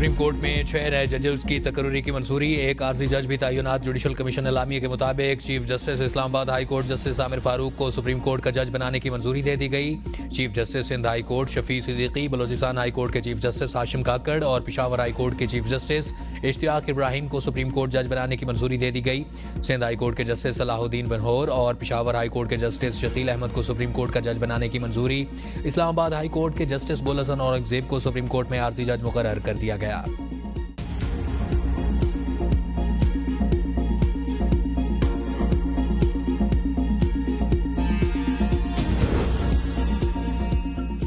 Supreme court में 6 नए जजेस की तकर्री की मंजूरी। एक आर्जी जज भी तैनात। जुडिशल कमीशन एलामिया के मुताबिक chief justice Islamabad high court justice Aamir Farooq को सुप्रीम कोर्ट का जज बनाने की मंजूरी दे दी गई। Chief justice Sindh high court Shafi Siddiqui, Balochistan high court के चीफ जस्टिस हाशिम काकड़ और पेशावर हाई कोर्ट के चीफ जस्टिस इश्तियाक इब्राहिम को सुप्रीम कोर्ट जज बनाने की मंजूरी दे दी गई। सिंध हाई कोर्ट के जस्टिस सलाहुद्दीन बनहोर और पेशावर हाई कोर्ट के जस्टिस शकील अहमद को सुप्रीम कोर्ट का जज बनाने की मंजूरी। इस्लामाबाद हाई कोर्ट के जस्टिस गुल हसन औरंगजेब को सुप्रीम कोर्ट में आर्जी जज मुकर्रर कर दिया गया।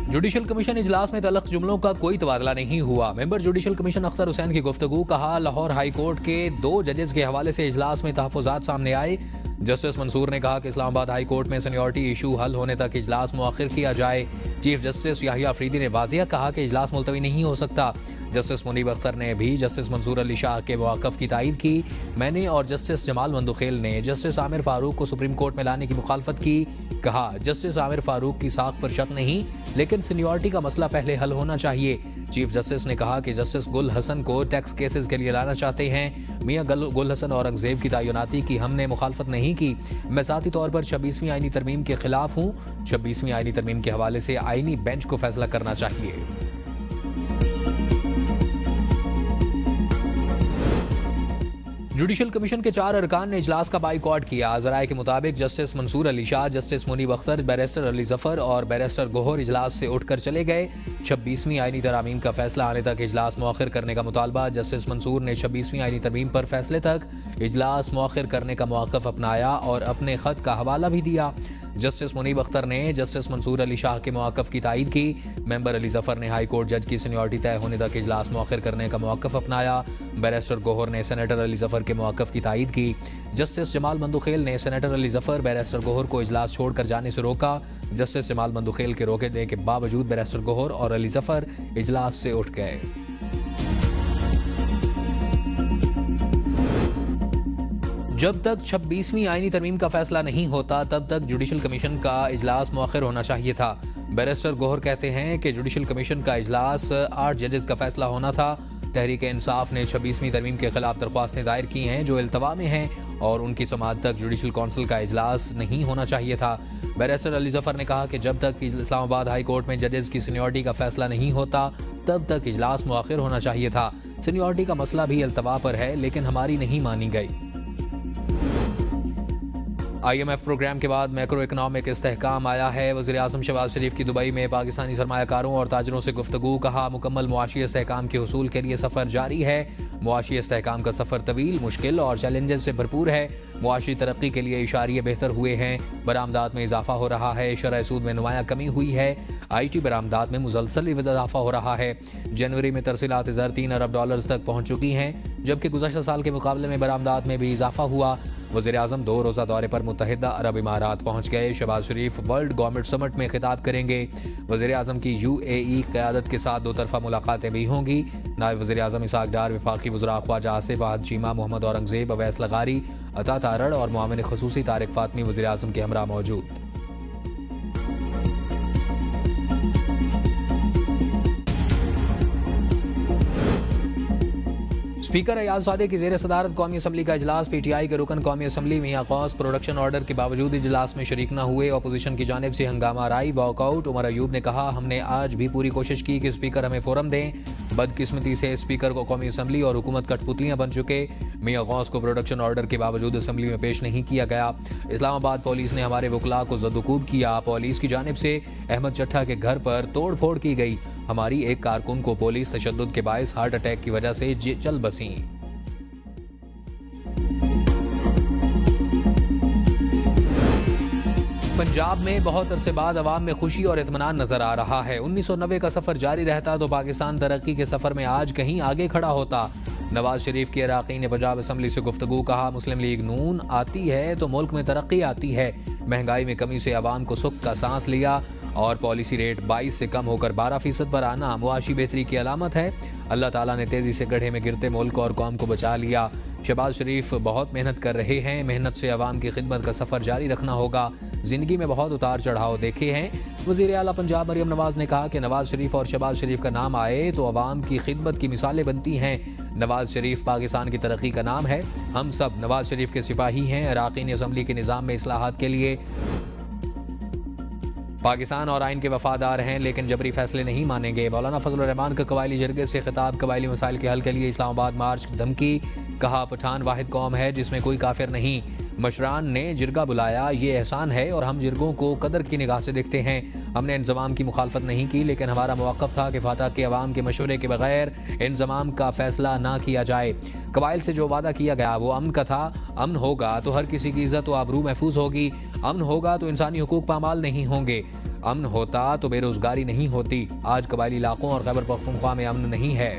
जुडिशल कमीशन इजलास में तलख जुमलों का कोई तबादला नहीं हुआ। Member judicial commission Akhtar Hussain की गुफ्तगू। कहा, लाहौर हाई कोर्ट के 2 जजेस के हवाले से इजलास में तहफ़्फ़ुज़ात सामने आए। जस्टिस मंसूर ने कहा कि इस्लामाबाद हाई कोर्ट में सीनियरिटी इशू हल होने तक इजलास मुअख्खर किया जाए। चीफ जस्टिस याहिया अफरीदी ने वाज़िया कहा कि इजलास मुलतवी नहीं हो सकता। जस्टिस मुनीब अख्तर ने भी जस्टिस मंसूर अली शाह के मौक़िफ़ की तायीद की। मैंने और जस्टिस जमाल मंदुखेल ने जस्टिस आमिर फारूक को सुप्रीम कोर्ट में लाने की मुखालफत की। कहा, जस्टिस आमिर फारूक की साख पर शक नहीं, लेकिन सीनियरिटी का मसला पहले हल होना चाहिए। चीफ जस्टिस ने कहा कि जस्टिस गुल हसन को टैक्स केसेस के लिए लाना चाहते हैं। मियां गुल हसन औरंगजेब की तैनाती की हमने मुखालफत नहीं की। मैं ज़ाती तौर पर 26वीं आईनी तरमीम के खिलाफ हूँ। 26वीं आईनी तरमीम के हवाले से आईनी बेंच को फैसला करना चाहिए। जुडिशल कमीशन के 4 अरकान ने इजलास का बाइकॉट किया। ज़राए के मुताबिक justice Mansoor Ali Shah, justice Munib Akhtar, barrister Ali Zafar और बैरिस्टर गोहर इजलास से उठकर चले गए। 26वीं आईनी तरमीम का फैसला आने तक इजलास मुअख्खर करने का मुतालबा। जस्टिस मंसूर ने 26वीं आईनी तरमीम पर फैसले तक इजलास मुअख्खर करने का मौक़िफ़ अपनाया और अपने ख़त का हवाला भी दिया। जस्टिस मुनीब अख्तर ने जस्टिस मंसूर अली शाह के मौक़िफ़ की तायीद की। मेंबर अली जफर ने हाई कोर्ट जज की सीनियरिटी तय होने तक इजलास मुअख्खर करने का मौक़िफ़ अपनाया। बैरिस्टर गोहर ने सेनेटर अली जफर के मौक़िफ़ की तायीद की। जस्टिस जमाल मंदुखेल ने सेनेटर अली जफर, बैरिस्टर गोहर को इजलास छोड़कर जाने से रोका। जस्टिस जमाल मंदुखेल के रोकने के बावजूद बैरिस्टर गोहर और अली जफर इजलास से उठ गए। जब तक 26वीं आईनी तरमीम का फैसला नहीं होता तब तक जुडिशल कमीशन का इजलास मुअख्खर होना चाहिए था। बैरिस्टर गोहर कहते हैं कि जुडिशल कमीशन का इजलास 8 जजेस का फैसला होना था। तहरीक इंसाफ ने 26वीं तरमीम के खिलाफ दरख्वास्तें दायर की हैं जो इल्तवा में हैं और उनकी समाअत तक जुडिशल कौंसिल का इजलास नहीं होना चाहिए था। बैरिस्टर अली जफर ने कहा कि जब तक इस्लामाबाद हाई कोर्ट में जजेस की सीनियरिटी का फैसला नहीं होता तब तक इजलास मुअख्खर होना चाहिए था। सीनियरिटी का मसला भी इल्तवा पर है, लेकिन हमारी नहीं मानी गई। IMF प्रोग्राम के बाद मैक्रो इकनॉमिक इस्तेहकाम आया है। वज़ीर-ए-आज़म शहबाज शरीफ की दुबई में पाकिस्तानी सरमायाकारों और ताजरों से गुफ्तगू। कहा, मुकम्मल मुआशी इस्तेहकाम के हुसूल के लिए सफ़र जारी है। मुआशी इस्तेहकाम का सफ़र तवील, मुश्किल और चैलेंजेस से भरपूर है। मुआशी तरक्की के लिए इशारे बेहतर हुए हैं। बरामदात में इजाफा हो रहा है। शरह सूद में नुमायाँ कमी हुई है। IT बरामदात में मुसलसल इजाफा हो रहा है। जनवरी में तरसीलात ज़र $3 अरब तक पहुँच चुकी हैं, जबकि गुज़श्ता साल के मुकाबले में बरामदात में भी इजाफा हुआ। वज़ीर-ए-आज़म 2 रोज़ा दौरे पर मुत्तहिदा अरब इमारात पहुँच गए। शहबाज शरीफ वर्ल्ड गवर्नमेंट समिट में खिताब करेंगे। वज़ीर-ए-आज़म की UAE क़यादत के साथ 2 तरफ़ा मुलाकातें भी होंगी। नायब वज़ीर-ए-आज़म इसहाक़ डार, वफ़ाक़ी वज़रा ख्वाजा आसिफ वाहिद चीमा, मोहम्मद औरंगज़ेब, अवैस लगारी, अता तारड़ और मुआविन ख़ुसूसी तारिक फ़ातमी वज़ीर-ए-आज़म के हमरा मौजूद। स्पीकर अयाज सादे की ज़ेर सदारत कौमी असम्बली का इजलास। PTI के रुकन कौमी असम्बली मियां गौस प्रोडक्शन ऑर्डर के बावजूद इजलास में शरीक न हुए। अपोजिशन की जानिब से हंगामा राई, वॉकआउट। उमर अयूब ने कहा, हमने आज भी पूरी कोशिश की कि स्पीकर हमें फोरम दें। बदकिस्मती से स्पीकर को कौमी असम्बली और हुकूमत कठपुतलियां बन चुके। मियां गौस को प्रोडक्शन ऑर्डर के बावजूद असम्बली में पेश नहीं किया गया। इस्लामाबाद पुलिस ने हमारे वकला को ज़द्दुकूब किया। पुलिस की जानिब से अहमद चट्ठा के घर पर तोड़ फोड़ की गई। हमारी एक कारकुन को पुलिस तशद्दुद के बायस हार्ट अटैक की वजह से चल बसी। पंजाब में बहुत अरसे बाद अवाम में खुशी और इत्मीनान नजर आ रहा है। 1990 का सफर जारी रहता तो पाकिस्तान तरक्की के सफर में आज कहीं आगे खड़ा होता। नवाज शरीफ के अराकीन ने पंजाब असम्बली से गुफ्तगू। कहा, मुस्लिम लीग नून आती है तो मुल्क में तरक्की आती है। महंगाई में कमी से अवाम को सुख का सांस लिया और पॉलिसी रेट 22 से कम होकर 12% पर आना मुआशी बेहतरी की अलामत है। अल्लाह ताला ने तेजी से गड्ढे में गिरते मुल्क और कौम को बचा लिया। शहबाज शरीफ बहुत मेहनत कर रहे हैं। मेहनत से अवाम की खिदमत का सफ़र जारी रखना होगा। ज़िंदगी में बहुत उतार चढ़ाव देखे हैं, वज़ीर आला पंजाब मरियम नवाज ने कहा कि नवाज शरीफ और शहबाज शरीफ का नाम आए तो अवाम की खिदमत की मिसालें बनती हैं। नवाज शरीफ पाकिस्तान की तरक्की का नाम है। हम सब नवाज शरीफ के सिपाही हैं। अराकीन असम्बली के निज़ाम में इस्लाहात के लिए पाकिस्तान और आइन के वफादार हैं, लेकिन जबरी फैसले नहीं मानेंगे। मौलाना फजल रहमान का कबायली जरगे से खिताब। कबायली मसाइल के हल के लिए इस्लामाबाद मार्च की धमकी। कहा पठान वाहिद कौम है जिसमें कोई काफिर नहीं। मशरान ने जिरगा बुलाया, ये एहसान है और हम जिरगों को कदर की निगाह से देखते हैं। हमने इंजमाम की मुखालफत नहीं की, लेकिन हमारा मौक़िफ़ था कि फातह के अवाम के मशवरे के बगैर इंजमाम का फैसला ना किया जाए। कबाइल से जो वादा किया गया वो अमन का था। अमन होगा तो हर किसी की इज्जत व आबरू महफूज होगी। अमन होगा तो इंसानी हुकूक पामाल नहीं होंगे। अमन होता तो बेरोजगारी नहीं होती। आज कबायली इलाकों और खैबर पख्तूनख्वा में अमन नहीं है।